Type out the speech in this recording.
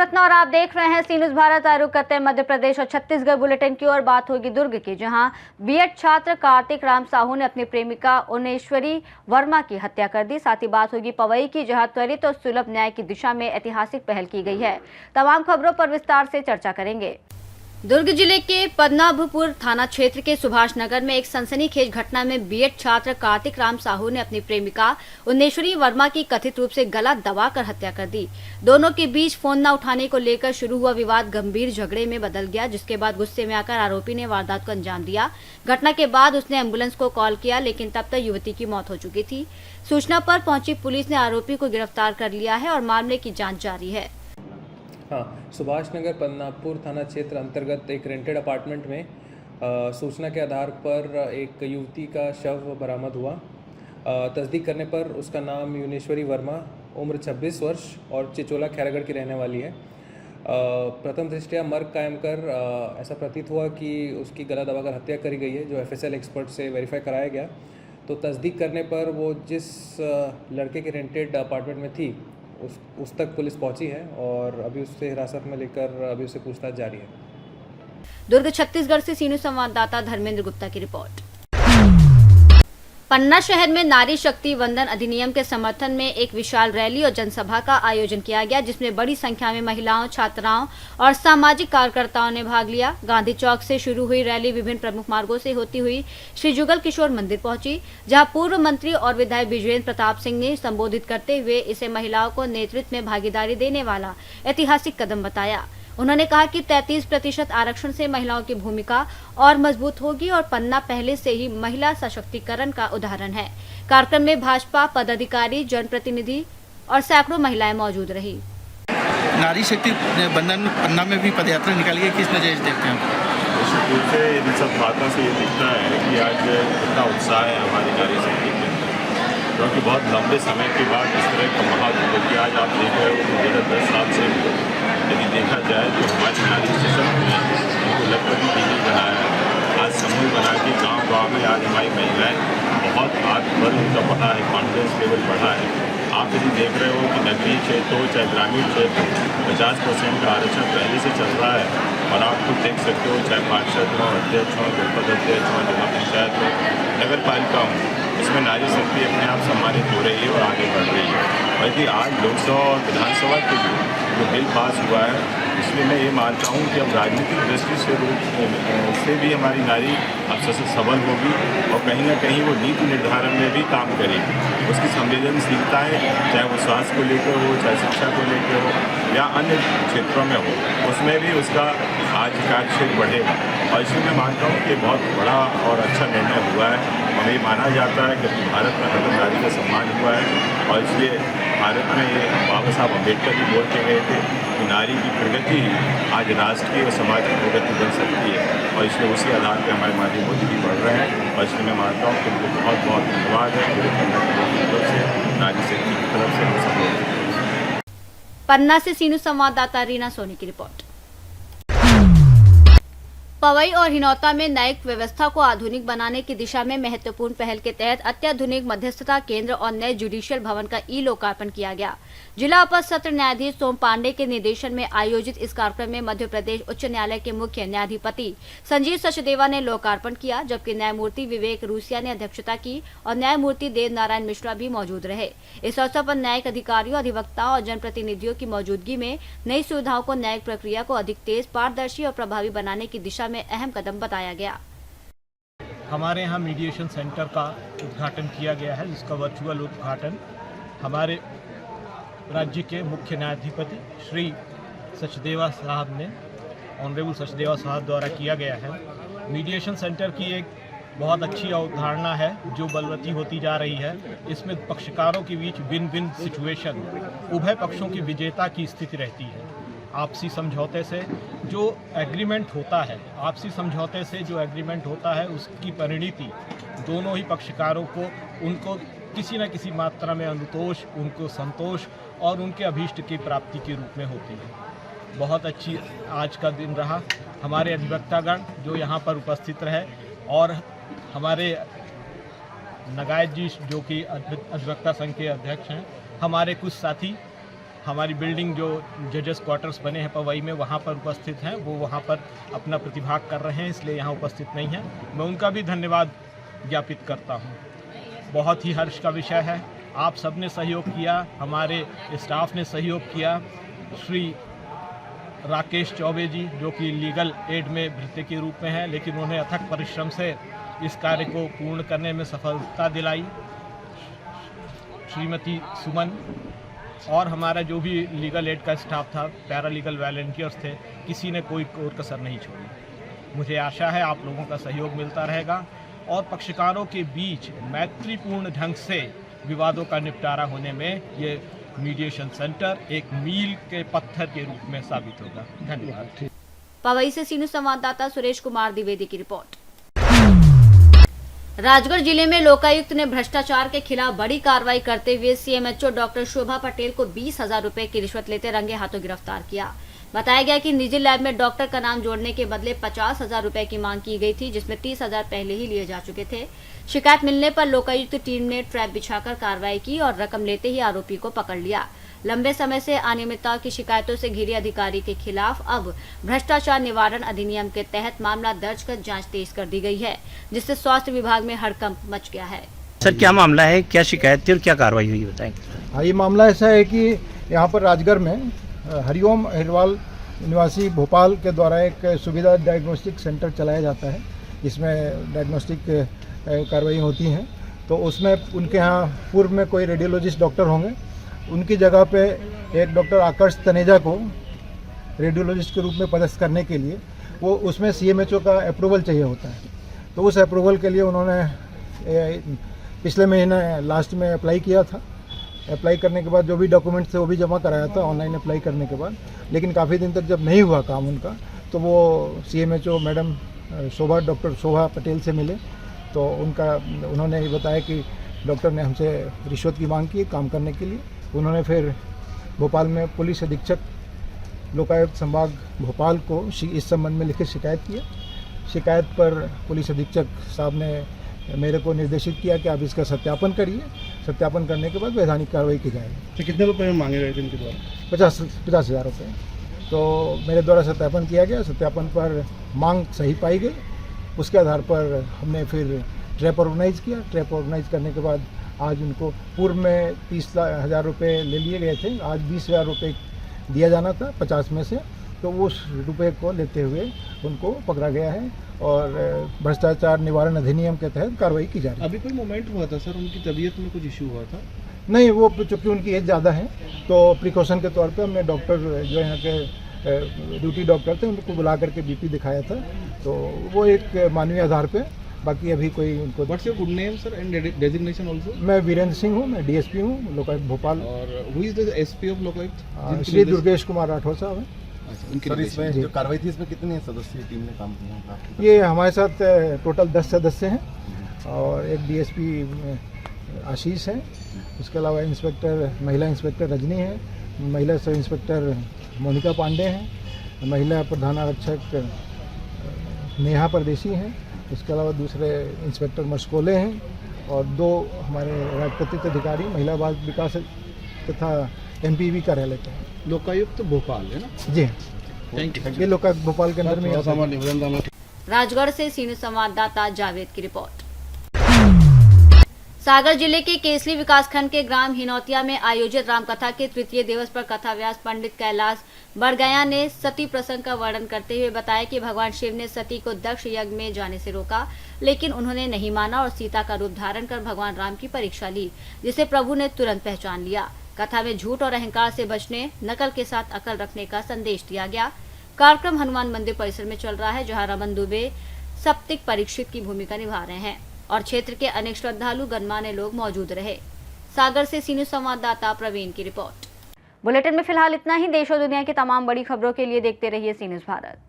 नवरत्ना और आप देख रहे हैं सी न्यूज़ भारत। आरूख करते हैं मध्य प्रदेश और छत्तीसगढ़ बुलेटिन की ओर। बात होगी दुर्ग की, जहां बीएड छात्र कार्तिक राम साहू ने अपनी प्रेमिका उन्नेश्वरी वर्मा की हत्या कर दी। साथ ही बात होगी पवई की, जहां त्वरित और सुलभ न्याय की दिशा में ऐतिहासिक पहल की गई है। तमाम खबरों पर विस्तार से चर्चा करेंगे। दुर्ग जिले के पद्मनाभपुर थाना क्षेत्र के सुभाष नगर में एक सनसनीखेज घटना में बीएड छात्र कार्तिक राम साहू ने अपनी प्रेमिका उन्नेश्वरी वर्मा की कथित रूप से गला दबाकर हत्या कर दी। दोनों के बीच फोन न उठाने को लेकर शुरू हुआ विवाद गंभीर झगड़े में बदल गया, जिसके बाद गुस्से में आकर आरोपी ने वारदात को अंजाम दिया। घटना के बाद उसने एम्बुलेंस को कॉल किया, लेकिन तब तक युवती की मौत हो चुकी थी। सूचना पर पहुंची पुलिस ने आरोपी को गिरफ्तार कर लिया है और मामले की जाँच जारी है। हाँ, सुभाष नगर पद्मनाभपुर थाना क्षेत्र अंतर्गत एक रेंटेड अपार्टमेंट में सूचना के आधार पर एक युवती का शव बरामद हुआ। तस्दीक करने पर उसका नाम उन्नेश्वरी वर्मा, उम्र 26 वर्ष और चिचोला खैरागढ़ की रहने वाली है। प्रथम दृष्टया मर्ग कायम कर ऐसा प्रतीत हुआ कि उसकी गला दबाकर हत्या करी गई है, जो एफएसएल एक्सपर्ट से वेरीफाई कराया गया। तो तस्दीक करने पर वो जिस लड़के के रेंटेड अपार्टमेंट में थी उस तक पुलिस पहुंची है और अभी उससे हिरासत में लेकर अभी उससे पूछताछ जारी है। दुर्ग छत्तीसगढ़ से सी न्यूज़ संवाददाता धर्मेंद्र गुप्ता की रिपोर्ट। पन्ना शहर में नारी शक्ति वंदन अधिनियम के समर्थन में एक विशाल रैली और जनसभा का आयोजन किया गया, जिसमें बड़ी संख्या में महिलाओं, छात्राओं और सामाजिक कार्यकर्ताओं ने भाग लिया। गांधी चौक से शुरू हुई रैली विभिन्न प्रमुख मार्गों से होती हुई श्री जुगल किशोर मंदिर पहुंची, जहां पूर्व मंत्री और विधायक विजयेंद्र प्रताप सिंह ने संबोधित करते हुए इसे महिलाओं को नेतृत्व में भागीदारी देने वाला ऐतिहासिक कदम बताया। उन्होंने कहा कि 33% आरक्षण से महिलाओं की भूमिका और मजबूत होगी और पन्ना पहले से ही महिला सशक्तिकरण का उदाहरण है। कार्यक्रम में भाजपा पदाधिकारी, जनप्रतिनिधि और सैकड़ों महिलाएं मौजूद रही। नारी शक्ति बंधन पन्ना में भी पदयात्रा निकाली गई, किस नजर से देखते हैं? निश्चित रूप से इन सब बातों से ये दिखता है कि आज कितना उत्साह है हमारी नारी शक्ति के अंदर, क्योंकि बहुत लंबे समय के बाद इस तरह का महाकुंभ, क्योंकि आज आप देख रहे हो कि 10 साल से यदि देखा जाए तो हमारी नारी सशक्त ने उनको लखपति दीदी बनाया। आज समूह बना के गाँव में आज हमारी महिलाएं बहुत आत्मबल उनका बढ़ा है, कॉन्फिडेंस लेवल बढ़ा है। आप यदि देख रहे हो कि नगरीय क्षेत्र हो चाहे ग्रामीण क्षेत्र, 50% का आरक्षण पहले से चल रहा है और आप खुद देख सकते हो, चाहे पार्षद हो, अध्यक्ष हो, जनपद अध्यक्ष हो, जिला पंचायत हो, नगर पालिका हो, इसमें नारी शक्ति अपने आप सम्मानित हो रही है और आगे बढ़ रही है। और यदि आज लोकसभा और विधानसभा के लिए जो बिल पास हुआ है, इसलिए मैं ये मानता हूँ कि अब राजनीतिक दृष्टि से भी हमारी नारी अब सबल होगी और कहीं ना कहीं वो नीति निर्धारण में भी काम करेगी। उसकी संवेदनशीलताएँ, चाहे वो स्वास्थ्य को लेकर हो, चाहे शिक्षा को लेकर हो या अन्य क्षेत्रों में हो, उसमें भी उसका आज का क्षेत्र बढ़ेगा। और इसलिए मैं मानता हूँ कि बहुत बड़ा और अच्छा निर्णय हुआ है और ये माना जाता है कि भारत में हर नारी का सम्मान हुआ है। और इसलिए भारत में ये बाबा साहब अम्बेडकर भी बोल के गए थे कि नारी की प्रगति आज राष्ट्र की और समाज की प्रगति बन सकती है। और इसलिए उसी आधार पर हमारे माननीय मोदी जी बढ़ रहे हैं और इसलिए मैं मानता हूँ कि उनको बहुत बहुत धन्यवाद है पूरे पन्ना की तरफ से, नारी शक्ति की तरफ से हम सब लोग। पन्ना से सी न्यूज़ संवाददाता रीना सोनी की रिपोर्ट। पवई और हिनौता में न्यायिक व्यवस्था को आधुनिक बनाने की दिशा में महत्वपूर्ण पहल के तहत अत्याधुनिक मध्यस्थता केंद्र और नए जुडिशियल भवन का ई लोकार्पण किया गया। जिला अपर सत्र न्यायाधीश सोम पांडे के निर्देशन में आयोजित इस कार्यक्रम में मध्य प्रदेश उच्च न्यायालय के मुख्य न्यायाधिपति संजीव सचदेवा ने लोकार्पण किया, जबकि न्यायमूर्ति विवेक रूसिया ने अध्यक्षता की और न्यायमूर्ति देव नारायण मिश्रा भी मौजूद रहे। इस अवसर पर न्यायिक अधिकारियों, अधिवक्ताओं और जनप्रतिनिधियों की मौजूदगी में नई सुविधाओं को न्यायिक प्रक्रिया को अधिक तेज, पारदर्शी और प्रभावी बनाने की दिशा में अहम कदम बताया गया। हमारे यहाँ मीडिएशन सेंटर का उद्घाटन किया गया है, जिसका वर्चुअल उद्घाटन हमारे राज्य के मुख्य न्यायाधिपति श्री सचदेवा साहब ने, ऑनरेबल सचदेवा साहब द्वारा किया गया है। मीडिएशन सेंटर की एक बहुत अच्छी अवधारणा है जो बलवती होती जा रही है। इसमें पक्षकारों के बीच विन विन सिचुएशन, उभय पक्षों की विजेता की स्थिति रहती है। आपसी समझौते से जो एग्रीमेंट होता है, उसकी परिणति दोनों ही पक्षकारों को, उनको किसी न किसी मात्रा में अनुतोष, उनको संतोष और उनके अभीष्ट की प्राप्ति के रूप में होती है। बहुत अच्छी आज का दिन रहा। हमारे अधिवक्तागण जो यहाँ पर उपस्थित रहे और हमारे नगायत जी जो कि अधिवक्ता संघ के अध्यक्ष हैं, हमारे कुछ साथी हमारी बिल्डिंग जो जजेस क्वार्टर्स बने हैं पवई में, वहाँ पर उपस्थित हैं। वो वहाँ पर अपना प्रतिभाग कर रहे हैं, इसलिए यहाँ उपस्थित नहीं हैं। मैं उनका भी धन्यवाद ज्ञापित करता हूँ। बहुत ही हर्ष का विषय है। आप सबने सहयोग किया, हमारे स्टाफ ने सहयोग किया। श्री राकेश चौबे जी, जो कि लीगल एड में भृत्य के रूप में हैं, लेकिन उन्हें अथक परिश्रम से इस कार्य को पूर्ण करने में सफलता दिलाई। श्रीमती सुमन और हमारा जो भी लीगल एड का स्टाफ था, पैरालीगल वॉलंटियर्स थे, किसी ने कोई कसर नहीं छोड़ी। मुझे आशा है आप लोगों का सहयोग मिलता रहेगा और पक्षकारों के बीच मैत्रीपूर्ण ढंग से विवादों का निपटारा होने में ये मीडिएशन सेंटर एक मील के पत्थर के रूप में साबित होगा। धन्यवाद। पवई से सीनू संवाददाता सुरेश कुमार द्विवेदी की रिपोर्ट। राजगढ़ जिले में लोकायुक्त ने भ्रष्टाचार के खिलाफ बड़ी कार्रवाई करते हुए सीएमएचओ डॉक्टर शोभा पटेल को 20,000 रुपए की रिश्वत लेते रंगे हाथों गिरफ्तार किया। बताया गया कि निजी लैब में डॉक्टर का नाम जोड़ने के बदले 50,000 रुपए की मांग की गई थी, जिसमें 30,000 पहले ही लिए जा चुके थे। शिकायत मिलने पर लोकायुक्त टीम ने ट्रैप बिछाकर कार्रवाई की और रकम लेते ही आरोपी को पकड़ लिया। लंबे समय से अनियमितता की शिकायतों से घिरे अधिकारी के खिलाफ अब भ्रष्टाचार निवारण अधिनियम के तहत मामला दर्ज कर जांच तेज कर दी गई है, जिससे स्वास्थ्य विभाग में हड़कंप मच गया है। सर, क्या मामला है, क्या शिकायत थी और क्या कार्रवाई हुई, बताएंगे। हाँ, ये मामला ऐसा है कि यहाँ पर राजगढ़ में हरिओम अहिरवाल निवासी भोपाल के द्वारा एक सुविधा डायग्नोस्टिक सेंटर चलाया जाता है, जिसमें डायग्नोस्टिक कार्रवाई होती हैं। तो उसमें उनके यहाँ पूर्व में कोई रेडियोलॉजिस्ट डॉक्टर होंगे, उनकी जगह पे एक डॉक्टर आकर्ष तनेजा को रेडियोलॉजिस्ट के रूप में पदस्थ करने के लिए वो उसमें सीएमएचओ का अप्रूवल चाहिए होता है। तो उस अप्रूवल के लिए उन्होंने पिछले महीने लास्ट में अप्लाई किया था। अप्लाई करने के बाद जो भी डॉक्यूमेंट्स थे वो भी जमा कराया था ऑनलाइन अप्लाई करने के बाद, लेकिन काफ़ी दिन तक जब नहीं हुआ काम उनका, तो वो सीएमएचओ मैडम डॉक्टर शोभा पटेल से मिले। तो उन्होंने ये बताया कि डॉक्टर ने हमसे रिश्वत की मांग की काम करने के लिए। उन्होंने फिर भोपाल में पुलिस अधीक्षक लोकायुक्त संभाग भोपाल को इस संबंध में लिखित शिकायत किया। शिकायत पर पुलिस अधीक्षक साहब ने मेरे को निर्देशित किया कि आप इसका सत्यापन करिए। सत्यापन करने के बाद वैधानिक कार्रवाई की जाएगी। तो कितने रुपए में मांगे गए थे इनके द्वारा? 50,000 रुपये। तो मेरे द्वारा सत्यापन किया गया। सत्यापन पर मांग सही पाई गई। उसके आधार पर हमने फिर ट्रैप ऑर्गेनाइज़ किया। ट्रैप ऑर्गेनाइज़ करने के बाद आज उनको पूर्व में 30,000 रुपये ले लिए गए थे, आज 20,000 रुपये दिया जाना था 50 में से। तो उस रुपये को लेते हुए उनको पकड़ा गया है और भ्रष्टाचार निवारण अधिनियम के तहत कार्रवाई की जा रही है। अभी कोई मोमेंट हुआ था सर, उनकी तबीयत में कुछ इशू हुआ था? नहीं, वो चूँकि उनकी एज ज़्यादा है तो प्रिकॉशन के तौर पे हमने डॉक्टर जो यहाँ के ड्यूटी डॉक्टर थे उनको बुला करके बीपी दिखाया था। तो वो एक मानवीय आधार पे, बाकी अभी कोई उनको। What's your good name sir and designation also? मैं वीरेंद्र सिंह हूँ, मैं डीएसपी हूँ लोकायुक्त भोपाल। और who is the SP of Lokayukta? Shri Durgesh Kumar Rathore साहब हैं। सर, इसमें जो कार्रवाई थी इसमें कितने सदस्यीय टीम ने काम किया? ये हमारे साथ टोटल 10 सदस्य हैं और एक डीएसपी आशीष है। उसके अलावा इंस्पेक्टर, महिला इंस्पेक्टर रजनी है, महिला सब इंस्पेक्टर मोनिका पांडे हैं, महिला प्रधान आरक्षक नेहा परदेसी हैं। उसके अलावा दूसरे इंस्पेक्टर मशकोले हैं और 2 हमारे राजपत्रित अधिकारी महिला बाल विकास तथा एमपीवी कार्यालय के हैं। लोकायुक्त भोपाल है ना? जी, थैंक यू। ये लोकायुक्त भोपाल के अंदर में आता है। राजगढ़ से सीनियर संवाददाता जावेद की रिपोर्ट। सागर जिले के केसली विकासखंड के ग्राम हिनौतिया में आयोजित रामकथा के तृतीय दिवस पर कथाव्यास पंडित कैलाश बड़गया ने सती प्रसंग का वर्णन करते हुए बताया कि भगवान शिव ने सती को दक्ष यज्ञ में जाने से रोका, लेकिन उन्होंने नहीं माना और सीता का रूप धारण कर भगवान राम की परीक्षा ली, जिसे प्रभु ने तुरंत पहचान लिया। कथा में झूठ और अहंकार से बचने, नकल के साथ अकल रखने का संदेश दिया गया। कार्यक्रम हनुमान मंदिर परिसर में चल रहा है, जहाँ रमन दुबे सप्तिक परीक्षित की भूमिका निभा रहे हैं और क्षेत्र के अनेक श्रद्धालु गणमान्य लोग मौजूद रहे। सागर से सीनियर संवाददाता प्रवीण की रिपोर्ट। बुलेटिन में फिलहाल इतना ही। देश और दुनिया की तमाम बड़ी खबरों के लिए देखते रहिए सी न्यूज़ भारत।